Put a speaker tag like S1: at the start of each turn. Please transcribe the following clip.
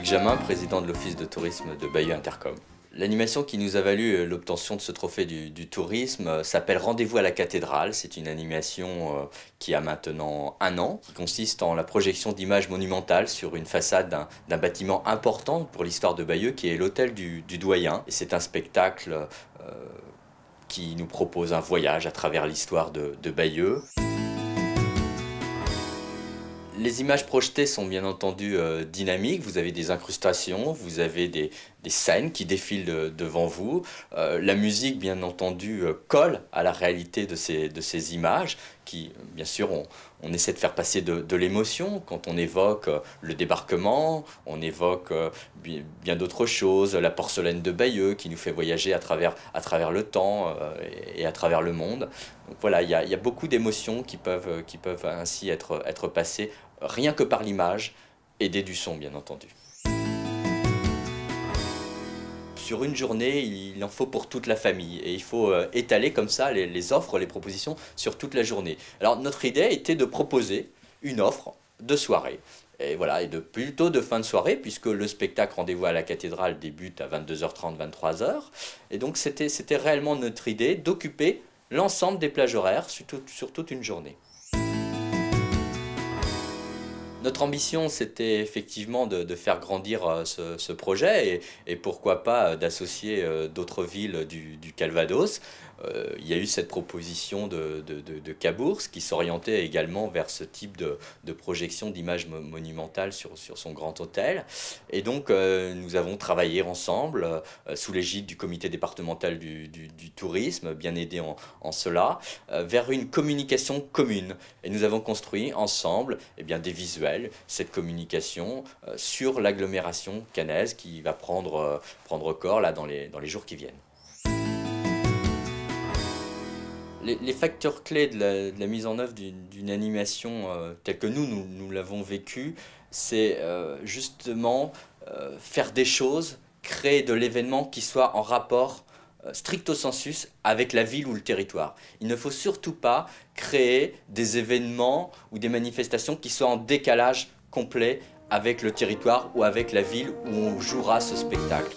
S1: Jean-Luc Jamin, président de l'Office de tourisme de Bayeux Intercom. L'animation qui nous a valu l'obtention de ce trophée du tourisme s'appelle Rendez-vous à la cathédrale. C'est une animation qui a maintenant 1 an, qui consiste en la projection d'images monumentales sur une façade d'un bâtiment important pour l'histoire de Bayeux, qui est l'hôtel du Doyen. Et c'est un spectacle qui nous propose un voyage à travers l'histoire de Bayeux. Les images projetées sont bien entendu dynamiques, vous avez des incrustations, vous avez des scènes qui défilent devant vous. La musique, bien entendu, colle à la réalité de ces images qui, bien sûr, on essaie de faire passer de l'émotion quand on évoque le débarquement, on évoque bien d'autres choses, la porcelaine de Bayeux qui nous fait voyager à travers le temps et à travers le monde. Donc voilà, il y a beaucoup d'émotions qui peuvent ainsi être passées rien que par l'image, aidée du son, bien entendu. Sur une journée, il en faut pour toute la famille et il faut étaler comme ça les offres, les propositions sur toute la journée. Alors notre idée était de proposer une offre de soirée. Et voilà, et plutôt de fin de soirée, puisque le spectacle Rendez-vous à la cathédrale débute à 22h30, 23h. Et donc c'était réellement notre idée d'occuper l'ensemble des plages horaires sur toute une journée. Notre ambition, c'était effectivement de faire grandir ce projet et pourquoi pas d'associer d'autres villes du Calvados. Il y a eu cette proposition de Cabourg qui s'orientait également vers ce type de projection d'images monumentales sur son grand hôtel. Et donc nous avons travaillé ensemble sous l'égide du comité départemental du tourisme, bien aidé en cela, vers une communication commune. Et nous avons construit ensemble des visuels, cette communication sur l'agglomération caennaise qui va prendre corps là, dans les jours qui viennent. Les facteurs clés de la mise en œuvre d'une animation telle que nous l'avons vécue, c'est justement faire des choses, créer de l'événement qui soit en rapport stricto sensus avec la ville ou le territoire. Il ne faut surtout pas créer des événements ou des manifestations qui soient en décalage complet avec le territoire ou avec la ville où on jouera ce spectacle.